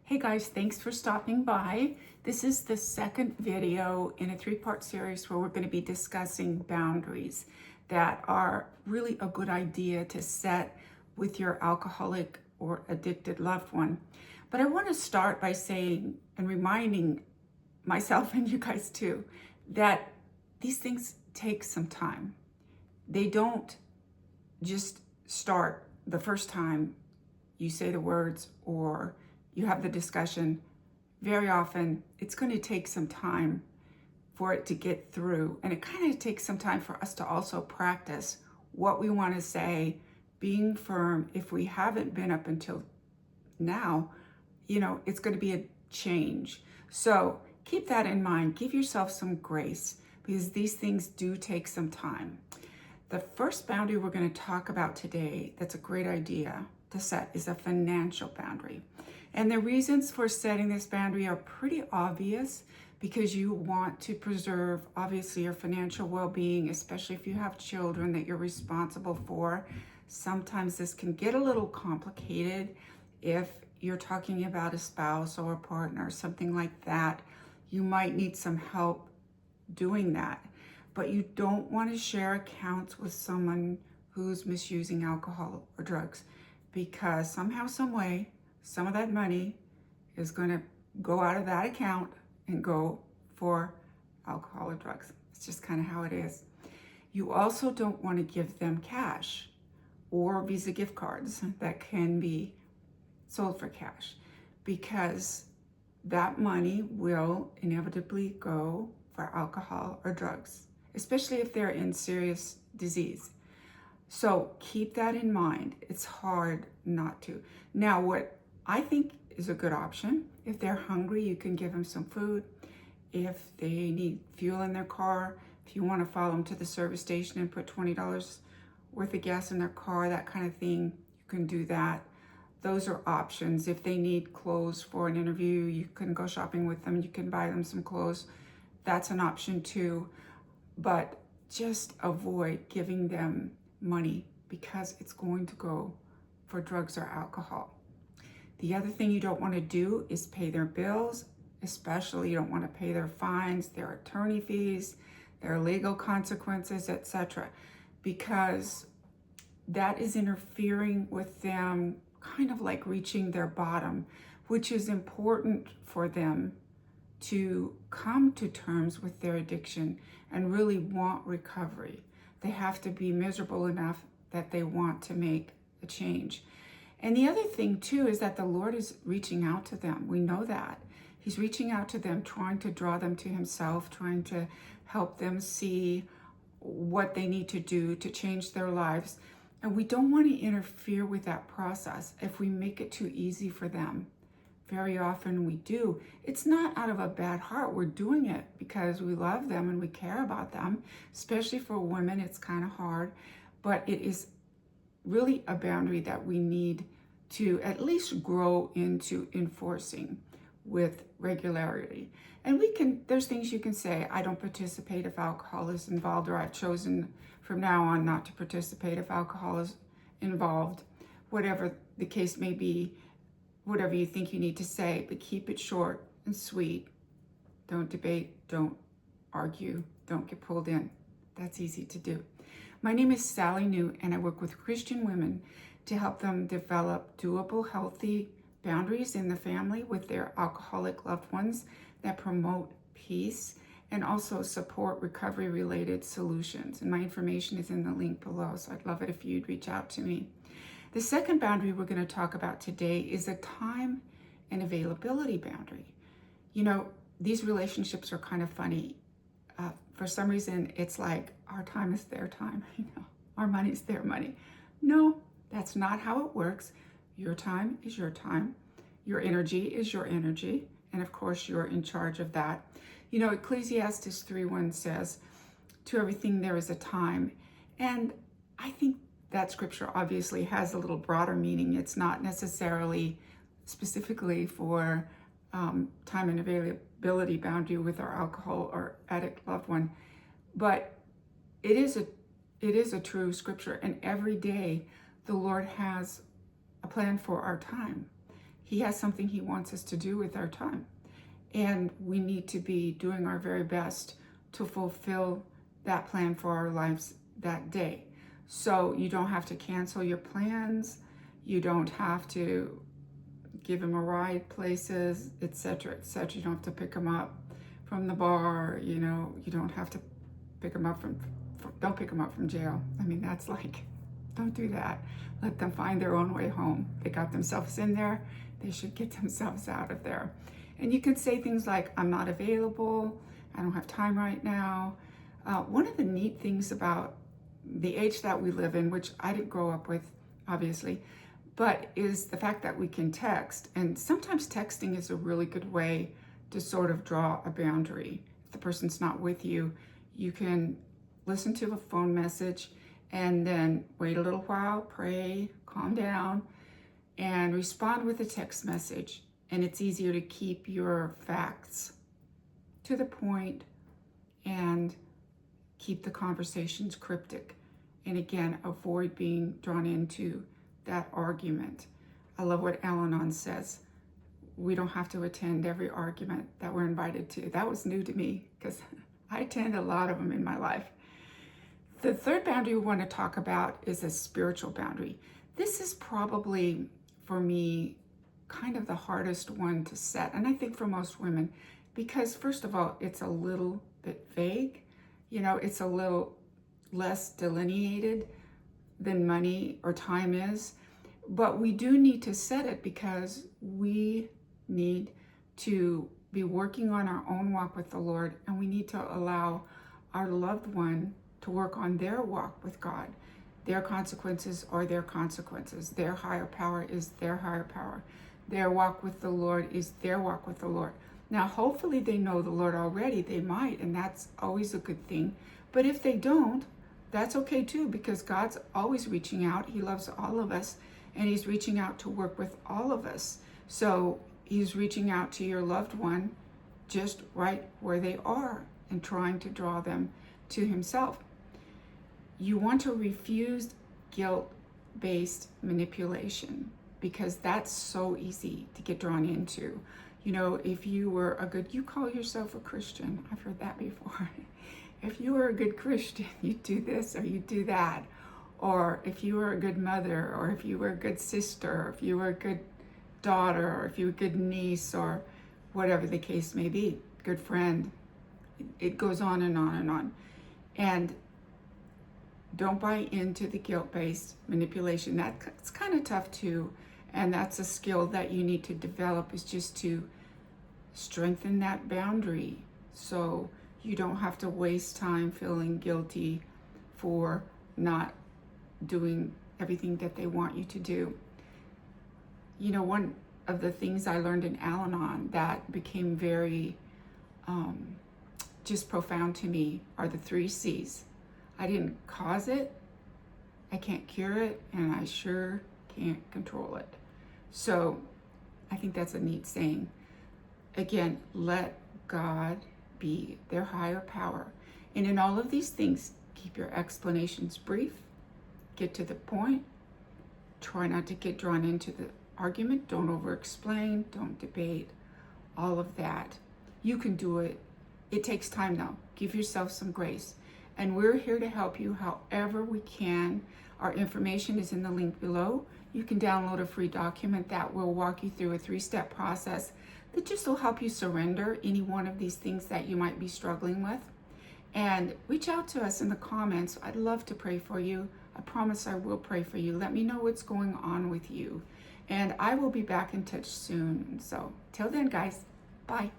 Hey guys, thanks for stopping by. This is the second video in a three-part series where we're going to be discussing boundaries that are really a good idea to set with your alcoholic or addicted loved one. But I want to start by saying and reminding myself and you guys too that these things take some time. They don't just start the first time you say the words or you have the discussion. Very often it's going to take some time for it to get through, and it kind of takes some time for us to also practice what we want to say, being firm. If we haven't been up until now, it's going to be a change. So keep that in mind. Give yourself some grace because these things do take some time. The first boundary we're going to talk about today that's a great idea to set is a financial boundary. And the reasons for setting this boundary are pretty obvious because you want to preserve, obviously, your financial well-being, especially if you have children that you're responsible for. Sometimes this can get a little complicated if you're talking about a spouse or a partner, something like that. You might need some help doing that. But you don't want to share accounts with someone who's misusing alcohol or drugs, because somehow, some way, some of that money is going to go out of that account and go for alcohol or drugs. It's just kind of how it is. You also don't want to give them cash or Visa gift cards that can be sold for cash, because that money will inevitably go for alcohol or drugs, especially if they're in serious disease. So keep that in mind. It's hard not to. Now, what I think is a good option, if they're hungry, you can give them some food. If they need fuel in their car, if you want to follow them to the service station and put $20 worth of gas in their car, that kind of thing, you can do that. Those are options. If they need clothes for an interview, you can go shopping with them. You can buy them some clothes. That's an option too. But just avoid giving them money because it's going to go for drugs or alcohol. The other thing you don't want to do is pay their bills, especially you don't want to pay their fines, their attorney fees, their legal consequences, etc., because that is interfering with them kind of like reaching their bottom, which is important for them to come to terms with their addiction and really want recovery. They have to be miserable enough that they want to make a change. And the other thing too is that the Lord is reaching out to them. We know that. He's reaching out to them, trying to draw them to himself, trying to help them see what they need to do to change their lives. And we don't want to interfere with that process if we make it too easy for them. Very often we do. It's not out of a bad heart. We're doing it because we love them and we care about them. Especially for women, it's kind of hard. But it is really a boundary that we need to at least grow into enforcing with regularity. And there's things you can say. I don't participate if alcohol is involved, or I've chosen from now on not to participate if alcohol is involved. Whatever the case may be, whatever you think you need to say, but keep it short and sweet. Don't debate, don't argue, don't get pulled in. That's easy to do. My name is Sally New, and I work with Christian women to help them develop doable, healthy boundaries in the family with their alcoholic loved ones that promote peace and also support recovery-related solutions. And my information is in the link below, so I'd love it if you'd reach out to me. The second boundary we're going to talk about today is a time and availability boundary. These relationships are kind of funny. For some reason, it's like our time is their time, our money is their money. No, that's not how it works. Your time is your time. Your energy is your energy. And of course, you're in charge of that. Ecclesiastes 3:1 says, to everything there is a time. And I think that scripture obviously has a little broader meaning. It's not necessarily specifically for time and availability boundary with our alcohol or addict loved one, but it is a true scripture. And every day the Lord has a plan for our time. He has something he wants us to do with our time. And we need to be doing our very best to fulfill that plan for our lives that day. So you don't have to cancel your plans. You don't have to give him a ride places, etc., etc. You don't have to pick him up from the bar. You don't have to pick him up don't pick them up from jail. I mean, that's like, don't do that. Let them find their own way home. They got themselves in there. They should get themselves out of there. And you can say things like, I'm not available. I don't have time right now. One of the neat things about the age that we live in, which I didn't grow up with, obviously, but is the fact that we can text. And sometimes texting is a really good way to sort of draw a boundary. If the person's not with you, you can listen to a phone message and then wait a little while, pray, calm down, and respond with a text message. And it's easier to keep your facts to the point and keep the conversations cryptic. And again, avoid being drawn into that argument. I love what Al-Anon says. We don't have to attend every argument that we're invited to. That was new to me because I attend a lot of them in my life. The third boundary we want to talk about is a spiritual boundary. This is probably, for me, kind of the hardest one to set, and I think for most women, because first of all, it's a little bit vague. It's a little less delineated than money or time is, but we do need to set it because we need to be working on our own walk with the Lord, and we need to allow our loved one to work on their walk with God. Their consequences are their consequences. Their higher power is their higher power. Their walk with the Lord is their walk with the Lord. Now, hopefully they know the Lord already. They might, and that's always a good thing. But if they don't, that's okay too, because God's always reaching out. He loves all of us, and he's reaching out to work with all of us. So he's reaching out to your loved one just right where they are and trying to draw them to himself. You want to refuse guilt-based manipulation because that's so easy to get drawn into. If you were you call yourself a Christian. I've heard that before. If you were a good Christian, you'd do this or you'd do that. Or if you were a good mother, or if you were a good sister, or if you were a good daughter, or if you were a good niece, or whatever the case may be, good friend. It goes on and on and on. And don't buy into the guilt-based manipulation. That's kind of tough too. And that's a skill that you need to develop, is just to strengthen that boundary so you don't have to waste time feeling guilty for not doing everything that they want you to do. One of the things I learned in Al-Anon that became very just profound to me are the 3 C's. I didn't cause it, I can't cure it, and I sure can't control it. So I think that's a neat saying. Again, let God be their higher power. And in all of these things, keep your explanations brief, get to the point, try not to get drawn into the argument, don't over-explain, don't debate, all of that. You can do it. It takes time though. Give yourself some grace. And we're here to help you however we can. Our information is in the link below. You can download a free document that will walk you through a 3-step process that just will help you surrender any one of these things that you might be struggling with. And reach out to us in the comments. I'd love to pray for you. I promise I will pray for you. Let me know what's going on with you. And I will be back in touch soon. So till then, guys, bye.